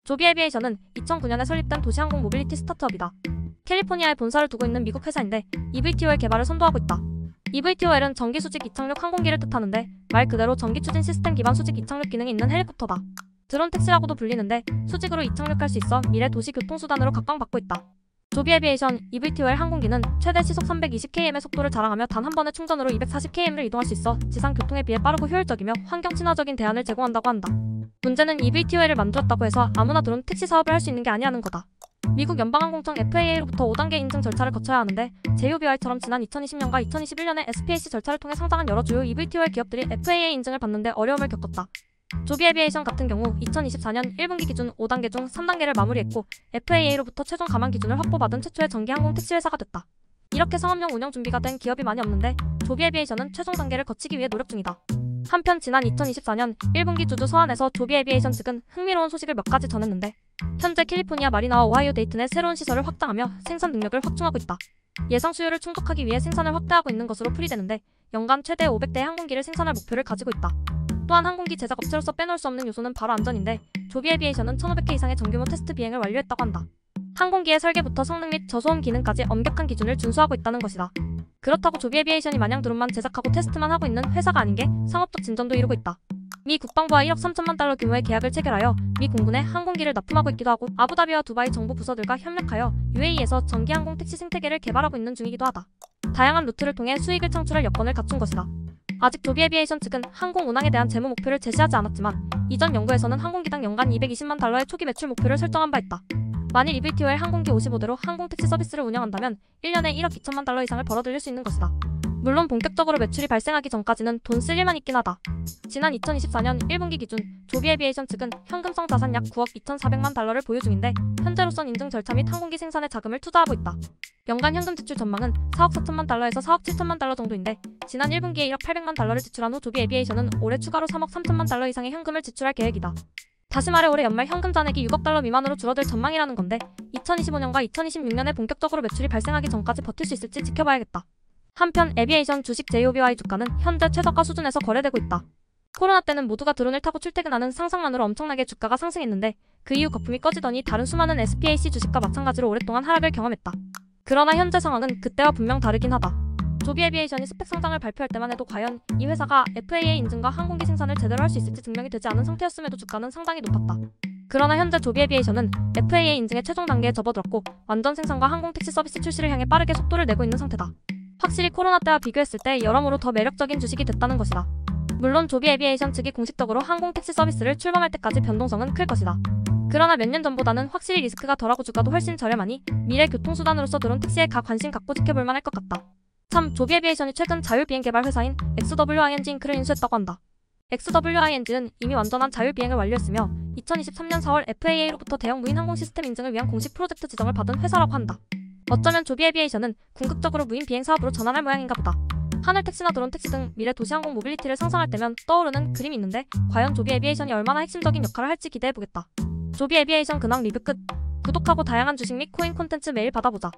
조비 에비에이션은 2009년에 설립된 도시항공 모빌리티 스타트업이다. 캘리포니아에 본사를 두고 있는 미국 회사인데 eVTOL 개발을 선도하고 있다. eVTOL은 전기 수직 이착륙 항공기를 뜻하는데 말 그대로 전기 추진 시스템 기반 수직 이착륙 기능이 있는 헬리콥터다. 드론 택시라고도 불리는데 수직으로 이착륙할 수 있어 미래 도시 교통수단으로 각광받고 있다. 조비 에비에이션 eVTOL 항공기는 최대 시속 320km의 속도를 자랑하며 단 한 번의 충전으로 240km를 이동할 수 있어 지상 교통에 비해 빠르고 효율적이며 환경 친화적인 대안을 제공한다고 한다. 문제는 eVTOL을 만들었다고 해서 아무나 드론 택시 사업을 할 수 있는 게 아니라는 거다. 미국 연방항공청 FAA로부터 5단계 인증 절차를 거쳐야 하는데 JOBR처럼 지난 2020년과 2021년에 SPAC 절차를 통해 상장한 여러 주요 eVTOL 기업들이 FAA 인증을 받는데 어려움을 겪었다. 조비 에비에이션 같은 경우 2024년 1분기 기준 5단계 중 3단계를 마무리했고 FAA로부터 최종 감안 기준을 확보받은 최초의 전기 항공 택시 회사가 됐다. 이렇게 상업용 운영 준비가 된 기업이 많이 없는데 조비 에비에이션은 최종 단계를 거치기 위해 노력 중이다. 한편 지난 2024년 1분기 주주 서한에서 조비 에비에이션 측은 흥미로운 소식을 몇 가지 전했는데 현재 캘리포니아 마리나와 오하이오 데이트 내 새로운 시설을 확장하며 생산 능력을 확충하고 있다. 예상 수요를 충족하기 위해 생산을 확대하고 있는 것으로 풀이되는데 연간 최대 500대의 항공기를 생산할 목표를 가지고 있다. 또한 항공기 제작 업체로서 빼놓을 수 없는 요소는 바로 안전인데 조비 에비에이션은 1500회 이상의 정규모 테스트 비행을 완료했다고 한다. 항공기의 설계부터 성능 및 저소음 기능까지 엄격한 기준을 준수하고 있다는 것이다. 그렇다고 조비 에비에이션이 마냥 드론만 제작하고 테스트만 하고 있는 회사가 아닌 게 상업적 진전도 이루고 있다. 미 국방부와 1억 3천만 달러 규모의 계약을 체결하여 미 공군에 항공기를 납품하고 있기도 하고 아부다비와 두바이 정부 부서들과 협력하여 UAE에서 전기 항공 택시 생태계를 개발하고 있는 중이기도 하다. 다양한 루트를 통해 수익을 창출할 여건을 갖춘 것이다. 아직 조비 에비에이션 측은 항공 운항에 대한 재무 목표를 제시하지 않았지만 이전 연구에서는 항공기당 연간 220만 달러의 초기 매출 목표를 설정한 바 있다. 만일 eVTOL 항공기 55대로 항공 택시 서비스를 운영한다면 1년에 1억 2천만 달러 이상을 벌어들일 수 있는 것이다. 물론 본격적으로 매출이 발생하기 전까지는 돈 쓸 일만 있긴 하다. 지난 2024년 1분기 기준 조비 에비에이션 측은 현금성 자산 약 9억 2,400만 달러를 보유 중인데 현재로선 인증 절차 및 항공기 생산에 자금을 투자하고 있다. 연간 현금 지출 전망은 4억 4천만 달러에서 4억 7천만 달러 정도인데 지난 1분기에 1억 800만 달러를 지출한 후 조비 에비에이션은 올해 추가로 3억 3천만 달러 이상의 현금을 지출할 계획이다. 다시 말해 올해 연말 현금 잔액이 6억 달러 미만으로 줄어들 전망이라는 건데 2025년과 2026년에 본격적으로 매출이 발생하기 전까지 버틸 수 있을지 지켜봐야겠다. 한편 에비에이션 주식 JOBY 주가는 현재 최저가 수준에서 거래되고 있다. 코로나 때는 모두가 드론을 타고 출퇴근하는 상상만으로 엄청나게 주가가 상승했는데 그 이후 거품이 꺼지더니 다른 수많은 SPAC 주식과 마찬가지로 오랫동안 하락을 경험했다. 그러나 현재 상황은 그때와 분명 다르긴 하다. 조비 에비에이션이 스펙 상장을 발표할 때만 해도 과연 이 회사가 FAA 인증과 항공기 생산을 제대로 할 수 있을지 증명이 되지 않은 상태였음에도 주가는 상당히 높았다. 그러나 현재 조비 에비에이션은 FAA 인증의 최종 단계에 접어들었고 완전 생산과 항공 택시 서비스 출시를 향해 빠르게 속도를 내고 있는 상태다. 확실히 코로나 때와 비교했을 때 여러모로 더 매력적인 주식이 됐다는 것이다. 물론 조비 에비에이션 측이 공식적으로 항공 택시 서비스를 출범할 때까지 변동성은 클 것이다. 그러나 몇 년 전보다는 확실히 리스크가 덜하고 주가도 훨씬 저렴하니 미래 교통수단으로서 드론 택시에 관심 갖고 지켜볼 만할 것 같다. 참, 조비 에비에이션이 최근 자율비행 개발 회사인 XWING 인크를 인수했다고 한다. XWING는 이미 완전한 자율비행을 완료했으며 2023년 4월 FAA로부터 대형 무인 항공 시스템 인증을 위한 공식 프로젝트 지정을 받은 회사라고 한다. 어쩌면 조비 에비에이션은 궁극적으로 무인 비행 사업으로 전환할 모양인가 보다. 하늘 택시나 드론 택시 등 미래 도시항공 모빌리티를 상상할 때면 떠오르는 그림이 있는데 과연 조비 에비에이션이 얼마나 핵심적인 역할을 할지 기대해보겠다. 조비 에비에이션 근황 리뷰 끝. 구독하고 다양한 주식 및 코인 콘텐츠 매일 받아보자.